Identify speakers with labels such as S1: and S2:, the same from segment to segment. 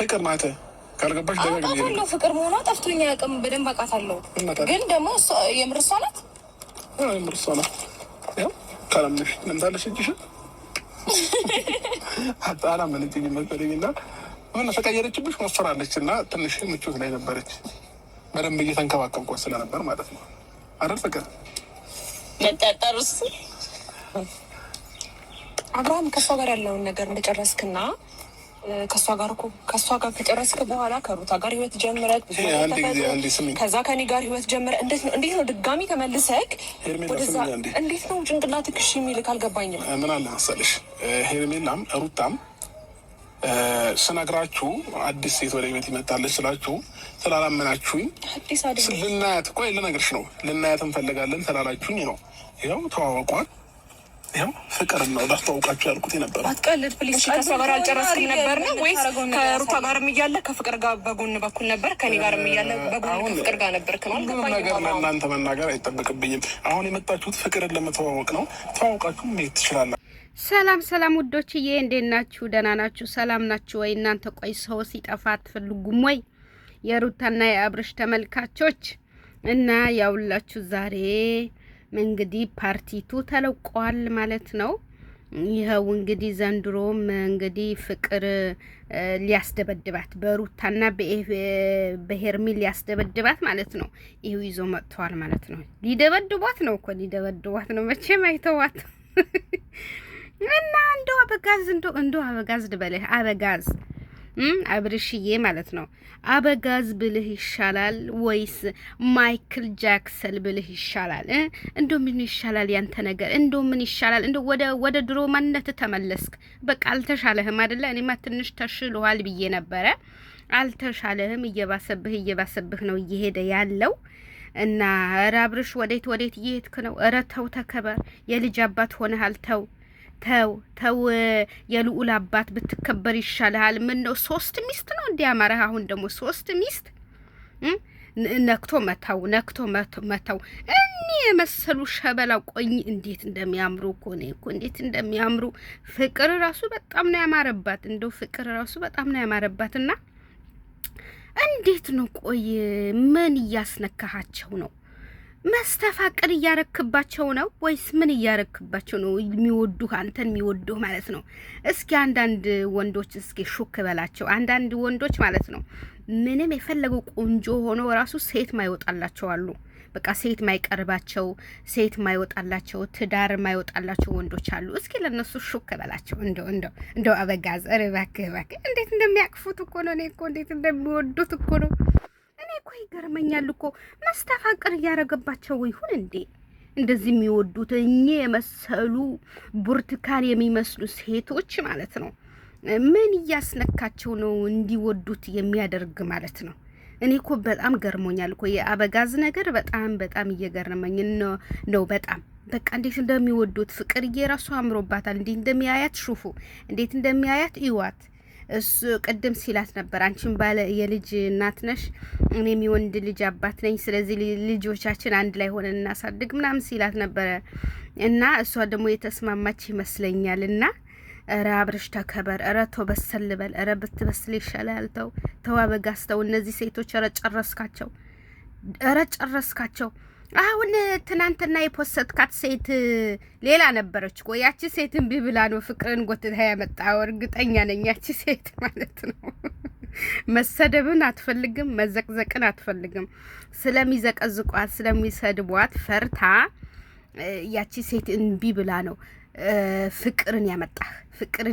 S1: ፍቅር ናት ካልገባሽ
S2: ደጋግሜ ነው ፍቅር መሆኗ ጠፍቶኛ ያውቅም በደንብ አውቃታለሁ። ግን ደግሞ የምር እሷ ናት
S1: የምር እሷ ናት። ያው ካላምነሽ ለምሳለሽ እጅሽ አጣላ ምን እንጂ መሰለኝና ሆነ ተቀየረችብሽ ወፈራለች እና ትንሽ ምቾት ላይ ነበረች። በደንብ እየተንከባከብኳት ስለነበር ማለት ነው አይደል ፍቅር
S2: መጣጣሩስ አብርሃም ከሷ ጋር ያለውን ነገር እንደጨረስክና ከሷ ጋር ከጨረስክ በኋላ ከሩታ ጋር ህይወት ጀምረክ ከዛ ከኔ ጋር ህይወት ጀምረ እንዴት ነው ድጋሚ ተመልሰክ ወደዛ እንዴት ነው ጭንቅላትክ እሺ የሚልክ አልገባኝም።
S1: ምን አለ መሰለሽ ሄርሜላም ሩታም ስነግራችሁ አዲስ ሴት ወደ ቤት ይመጣለች ስላችሁ ስላላመናችሁኝ
S2: አዲስ አይደለም
S1: ልናያት እኮ ልነግርሽ ነው ልናያት እንፈልጋለን ስላላችሁኝ ነው። ይኸው ተዋወቋል። ይኸው ፍቅር ነው ላስተዋውቃችሁ ያልኩት የነበረው።
S2: አትቀልድ ፕሊዝ። ከሷ ጋር አልጨረስክም ነበር ነው ወይስ ከሩታ ጋርም እያለ ከፍቅር ጋር በጎን በኩል ነበር? ከኔ ጋርም እያለ በጎን ከፍቅር ጋር ነበር?
S1: ሁሉም ነገር ለእናንተ መናገር አይጠበቅብኝም። አሁን የመጣችሁት ፍቅርን ለመተዋወቅ ነው። ተዋውቃችሁ መሄድ ትችላላችሁ።
S3: ሰላም ውዶችዬ፣ እንዴት ናችሁ? ደህና ናችሁ? ሰላም ናችሁ ወይ? እናንተ ቆይ ሰው ሲጠፋ አትፈልጉም ወይ? የሩታና የአብርሽ ተመልካቾች እና ያውላችሁ ዛሬ እንግዲህ ፓርቲቱ ተለቋል ማለት ነው። ይኸው እንግዲህ ዘንድሮም እንግዲህ ፍቅር ሊያስደበድባት በሩታና በሄርሜላ ሊያስደበድባት ማለት ነው። ይኸው ይዞ መጥተዋል ማለት ነው። ሊደበድቧት ነው እኮ ሊደበድቧት ነው። መቼም አይተዋት እና እንደው አበጋዝ ድበልህ አበጋዝ አብርሽዬ ማለት ነው። አበጋዝ ብልህ ይሻላል ወይስ ማይክል ጃክሰን ብልህ ይሻላል? እንደው ምን ይሻላል ያንተ ነገር? እንደው ምን ይሻላል? እንደው ወደ ድሮ ማንነት ተመለስክ። በቃ አልተሻለህም አይደለ? እኔማ ትንሽ ተሽሎሃል ብዬ ነበረ። አልተሻለህም። እየባሰብህ ነው እየሄደ ያለው እና ኧረ አብርሽ ወዴት እየሄድክ ነው? ኧረ ተው ተከበር። የልጅ አባት ሆነሃል። ተው የልዑል አባት ብትከበር ይሻልሃል። ምን ነው 3 ሚስት ነው እንዲያማረህ? አሁን ደግሞ 3 ሚስት ነክቶ መታው እኔ የመሰሉ ሸበላ ቆኝ እንዴት እንደሚያምሩ እኮ እንዴት እንደሚያምሩ። ፍቅር ራሱ በጣም ነው ያማረባት። እንደው ፍቅር ራሱ በጣም ነው ያማረባትና እንዴት ነው ቆይ ምን እያስነካሃቸው ነው? መስተፋቅር እያረክባቸው ነው ወይስ ምን እያረክባቸው ነው? የሚወዱህ አንተን የሚወዱህ ማለት ነው። እስኪ አንዳንድ ወንዶች እስኪ ሹክ በላቸው። አንዳንድ ወንዶች ማለት ነው ምንም የፈለጉ ቆንጆ ሆኖ ራሱ ሴት ማይወጣላቸው አሉ። በቃ ሴት ማይቀርባቸው፣ ሴት ማይወጣላቸው፣ ትዳር ማይወጣላቸው ወንዶች አሉ። እስኪ ለነሱ ሹክ በላቸው። እንደው አበጋዝ ኧረ እባክህ እንዴት እንደሚያቅፉት እኮ ነው። እኔ እኮ እንዴት እንደሚወዱት እኮ ነው። እኔ እኮ ይገርመኛል እኮ መስተፋቅር እያረገባቸው ይሁን እንዴ እንደዚህ የሚወዱት እኚህ የመሰሉ ብርቱካን የሚመስሉ ሴቶች ማለት ነው። ምን እያስነካቸው ነው እንዲወዱት የሚያደርግ ማለት ነው? እኔ እኮ በጣም ገርሞኛል እኮ የአበጋዝ ነገር በጣም እየገረመኝ ነው በጣም በቃ እንዴት እንደሚወዱት ፍቅር እየራሱ አምሮባታል። እንዴት እንደሚያያት ሹፉ፣ እንዴት እንደሚያያት ይዋት። እሱ ቅድም ሲላት ነበር አንቺም ባለ የልጅ እናት ነሽ፣ እኔም የወንድ ልጅ አባት ነኝ፣ ስለዚህ ልጆቻችን አንድ ላይ ሆነን እናሳድግ ምናምን ሲላት ነበረ እና እሷ ደግሞ የተስማማች ይመስለኛል። እና ኧረ አብርሽ ተከበር፣ ኧረ ተው በሰል በል፣ ኧረ ብትበስል ይሻላል። ተው አበጋዝ ተው። እነዚህ ሴቶች ኧረ ጨረስካቸው። አሁን ትናንትና የፖስትካት ሴት ሌላ ነበረች እኮ። ያቺ ሴት እምቢ ብላ ነው ፍቅርን ጎትታ ያመጣው። እርግጠኛ ነኝ ያቺ ሴት ማለት ነው መሰደብን አትፈልግም፣ መዘቅዘቅን አትፈልግም። ስለሚዘቀዝቋት ስለሚሰድቧት ፈርታ ያቺ ሴት እምቢ ብላ ነው ፍቅርን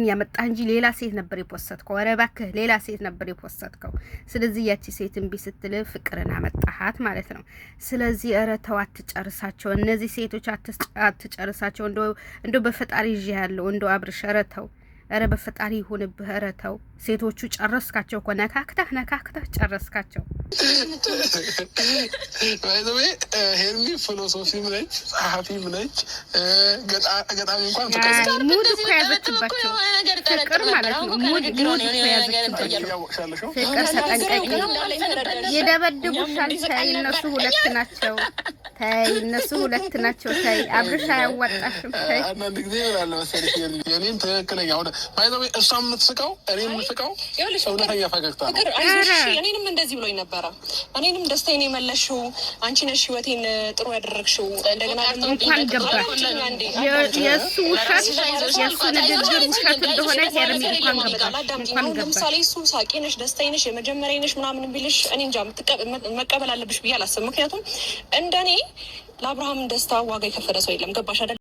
S3: ያመጣህ እንጂ ሌላ ሴት ነበር የፖስተትከው። ኧረ እባክህ ሌላ ሴት ነበር የፖስተትከው። ስለዚህ ያቺ ሴት እምቢ ስትል ፍቅርን አመጣሃት ማለት ነው። ስለዚህ ኧረ ተው አትጨርሳቸው፣ እነዚህ ሴቶች አትጨርሳቸው። እንደው በፈጣሪ ይዤ ያለው እንደው አብርሽ ኧረ ተው፣ ኧረ በፈጣሪ ይሁንብህ። ኧረ ተው ሴቶቹ ጨረስካቸው እኮ ነካክተህ ጨረስካቸው።
S1: ባይዘዌ ሄርሚ ፊሎሶፊም ነች፣ ጸሐፊም ነች፣ ገጣሚ እንኳን
S3: ሙድ እኮ ያዘችባቸው ፍቅር ማለት ነው። ሙድ እኮ ያዘችባቸው ፍቅር ተጠንቀቂ፣ ይደበድቡሻል። ተይ እነሱ ሁለት ናቸው። ተይ አብርሽ አያዋጣሽም። ተይ
S1: አንዳንድ ጊዜ ይላል መሰለኝ የኔን ትክክለኛ ሆነ ባይዘዌ እሷ የምትስቀው እኔ ስቃው እውነተኛ ፈገግታ ነው።
S2: እኔንም እንደዚህ ብሎኝ ነበረ። እኔንም ደስታዬን የመለስሽው አንቺ ነሽ፣ ህይወቴን ጥሩ ያደረግሽው። እንደገና ደግሞ
S3: እንኳን ገባ የእሱ ውሸት የእሱ ንግግር ውሸት እንደሆነ ሄርሚ እንኳን ገባ።
S2: ለምሳሌ እሱ ሳቂ ነሽ፣ ደስታዬ ነሽ፣ የመጀመሪያ ነሽ ምናምን ቢልሽ እኔ እንጃ መቀበል አለብሽ ብዬ አላስብም። ምክንያቱም እንደኔ ለአብርሃም ደስታ ዋጋ የከፈለ ሰው የለም። ገባሽ አይደል?